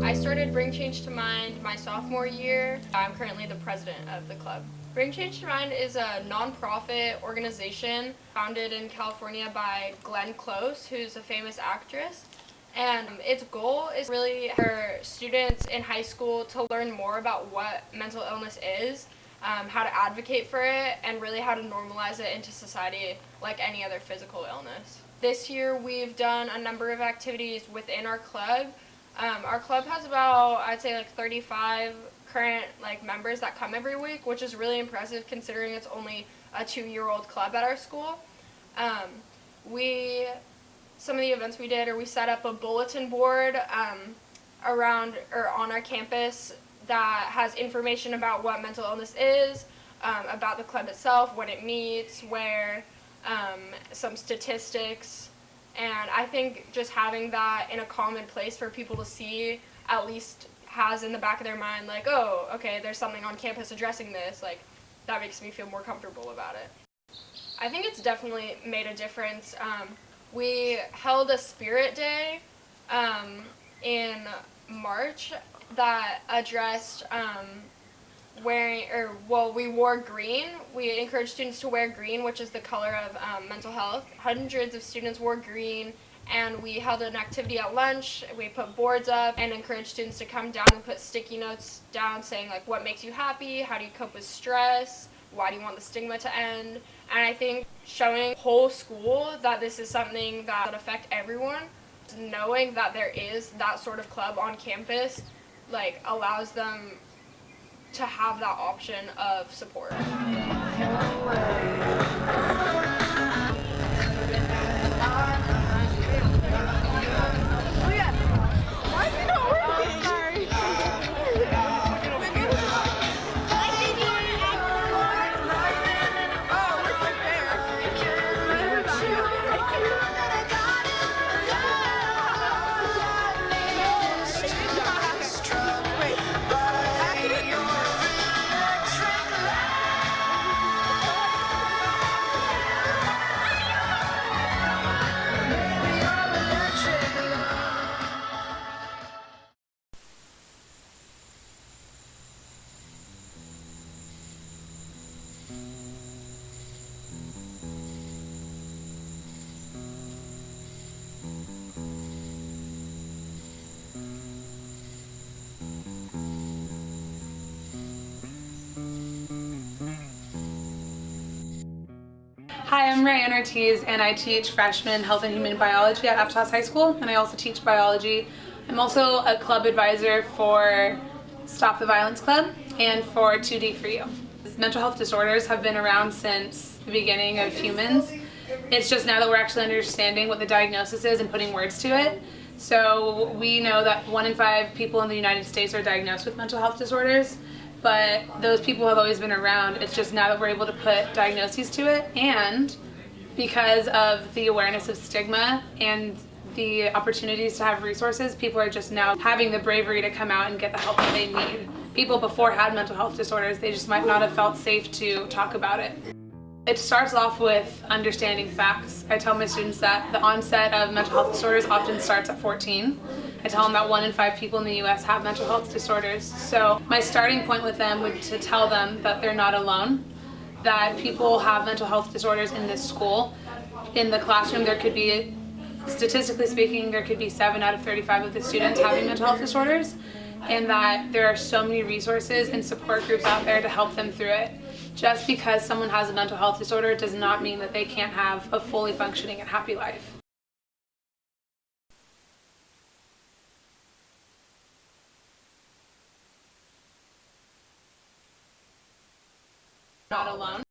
I started Bring Change to Mind my sophomore year. I'm currently the president of the club. Bring Change to Mind is a nonprofit organization founded in California by Glenn Close, who's a famous actress. And its goal is really for students in high school to learn more about what mental illness is, how to advocate for it, and really how to normalize it into society like any other physical illness. This year we've done a number of activities within our club. Our club has about, I'd say, like 35 current members that come every week, which is really impressive considering it's only a 2-year-old club at our school. Some of the events we did, or we set up a bulletin board around or on our campus that has information about what mental illness is, about the club itself, when it meets, where, some statistics. And I think just having that in a common place for people to see at least has in the back of their mind, like, oh, okay, there's something on campus addressing this, like, that makes me feel more comfortable about it. I think it's definitely made a difference. We held a Spirit Day in March that addressed we wore green. We encouraged students to wear green, which is the color of mental health. Hundreds of students wore green, and we held an activity at lunch. We put boards up and encouraged students to come down and put sticky notes down saying, like, what makes you happy, how do you cope with stress, why do you want the stigma to end. And I think showing whole school that this is something that affects everyone, knowing that there is that sort of club on campus, like, allows them to have that option of support. Hi, I'm Ryane Ortiz, and I teach freshman health and human biology at Aptos High School, and I also teach biology. I'm also a club advisor for Stop the Violence Club and for 2D for You. Mental health disorders have been around since the beginning of humans. It's just now that we're actually understanding what the diagnosis is and putting words to it. So we know that 1 in 5 people in the United States are diagnosed with mental health disorders. But those people have always been around. It's just now that we're able to put diagnoses to it, and because of the awareness of stigma and the opportunities to have resources, people are just now having the bravery to come out and get the help that they need. People before had mental health disorders, they just might not have felt safe to talk about it. It starts off with understanding facts. I tell my students that the onset of mental health disorders often starts at 14. I tell them that 1 in 5 people in the US have mental health disorders. So my starting point with them would be to tell them that they're not alone, that people have mental health disorders in this school. In the classroom, there could be, statistically speaking, there could be 7 out of 35 of the students having mental health disorders, and that there are so many resources and support groups out there to help them through it. Just because someone has a mental health disorder does not mean that they can't have a fully functioning and happy life. Not alone.